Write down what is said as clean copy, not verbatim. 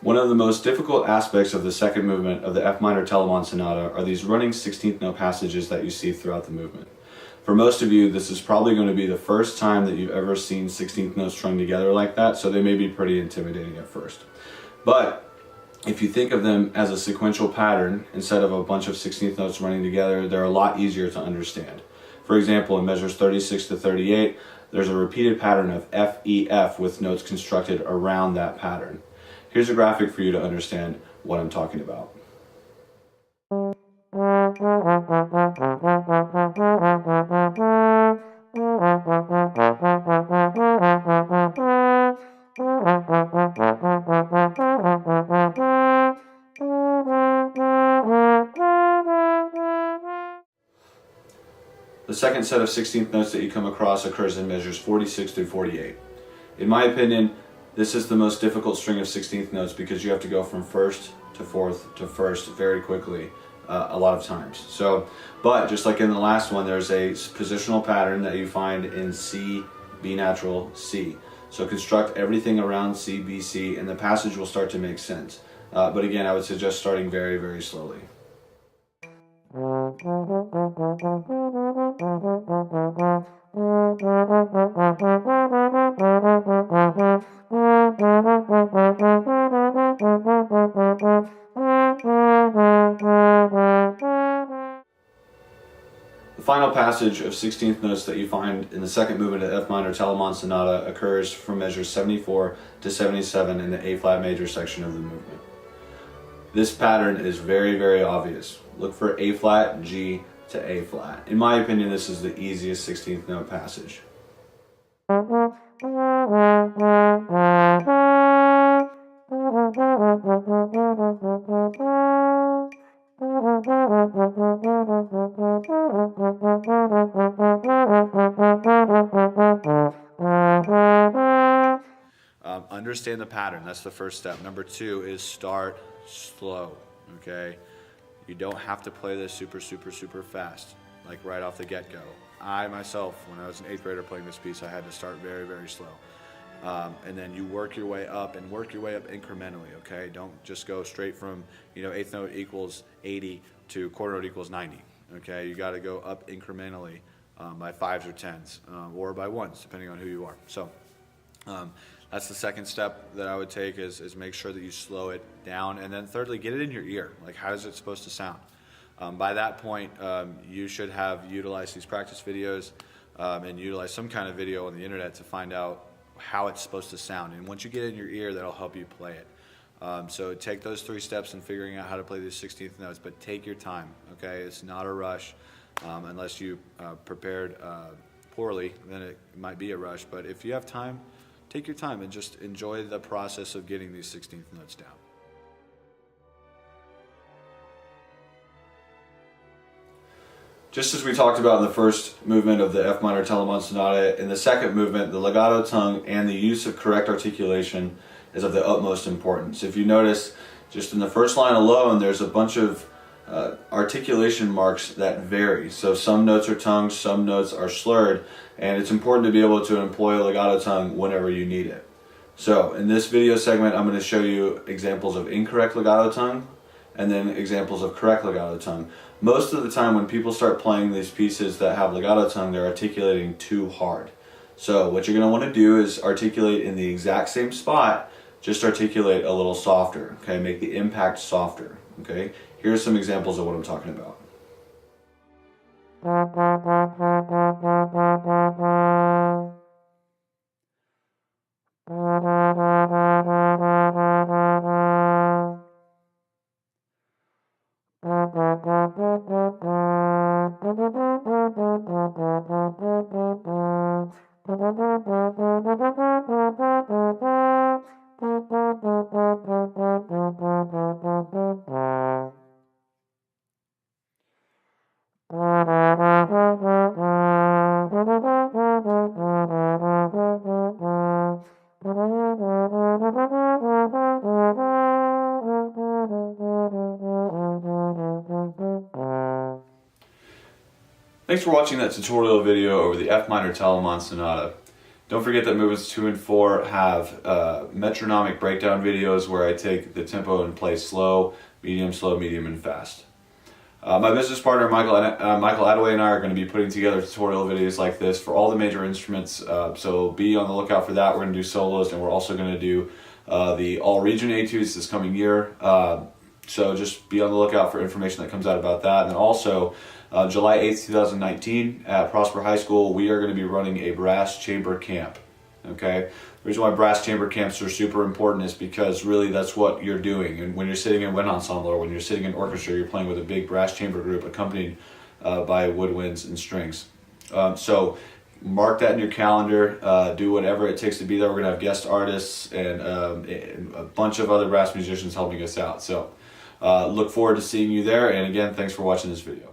One of the most difficult aspects of the second movement of the F minor Telemann Sonata are these running 16th note passages that you see throughout the movement. For most of you, this is probably going to be the first time that you've ever seen 16th notes strung together like that, so they may be pretty intimidating at first. But if you think of them as a sequential pattern instead of a bunch of 16th notes running together, they're a lot easier to understand. For example, in measures 36 to 38, there's a repeated pattern of F, E, F with notes constructed around that pattern. Here's a graphic for you to understand what I'm talking about. The second set of 16th notes that you come across occurs in measures 46 through 48. In my opinion, this is the most difficult string of 16th notes because you have to go from first to fourth to first very quickly a lot of times. But just like in the last one, there's a positional pattern that you find in C, B natural, C. So construct everything around C, B, C, and the passage will start to make sense. But again, I would suggest starting very, very slowly. The final passage of 16th notes that you find in the second movement of F minor Telemann Sonata occurs from measures 74 to 77 in the A flat major section of the movement. This pattern is very, very obvious. Look for A flat, G to A flat. In my opinion, this is the easiest 16th note passage. Understand the pattern. That's the first step. Number two is start slow, okay? You don't have to play this super fast, like right off the get-go. I myself, when I was an 8th grader playing this piece, I had to start very, very slow. And then you work your way up and work your way up incrementally, okay? Don't just go straight from, 8th note equals 80 to quarter note equals 90, okay? You gotta go up incrementally by 5s or 10s, or by 1s, depending on who you are. So that's the second step that I would take is make sure that you slow it down. And then thirdly, get it in your ear. Like, how is it supposed to sound? By that point, you should have utilized these practice videos and utilize some kind of video on the internet to find out how it's supposed to sound. And once you get it in your ear, that'll help you play it. So take those 3 steps in figuring out how to play these 16th notes, but take your time, okay? It's not a rush. Unless you prepared poorly, then it might be a rush. But if you have time, take your time and just enjoy the process of getting these 16th notes down. Just as we talked about in the first movement of the F minor Telemann Sonata, in the second movement, the legato tongue and the use of correct articulation is of the utmost importance. If you notice, just in the first line alone, there's a bunch of articulation marks that vary. So some notes are tongued, some notes are slurred, and it's important to be able to employ a legato tongue whenever you need it. So in this video segment, I'm going to show you examples of incorrect legato tongue and then examples of correct legato tongue. Most of the time when people start playing these pieces that have legato tongue, they're articulating too hard. So what you're going to want to do is articulate in the exact same spot, just articulate a little softer, okay? Make the impact softer, okay? Here are some examples of what I'm talking about. Thanks for watching that tutorial video over the F minor Telemann Sonata. Don't forget that movements 2 and 4 have metronomic breakdown videos where I take the tempo and play slow, medium, and fast. My business partner Michael Attaway and I are going to be putting together tutorial videos like this for all the major instruments, so be on the lookout for that. We're going to do solos, and we're also going to do the all-region etudes this coming year. So just be on the lookout for information that comes out about that. And then also, July 8th, 2019, at Prosper High School, we are going to be running a brass chamber camp. Okay? The reason why brass chamber camps are super important is because really that's what you're doing. And when you're sitting in wind ensemble or when you're sitting in orchestra, you're playing with a big brass chamber group accompanied by woodwinds and strings. So mark that in your calendar. Do whatever it takes to be there. We're going to have guest artists and a bunch of other brass musicians helping us out. So look forward to seeing you there. And again, thanks for watching this video.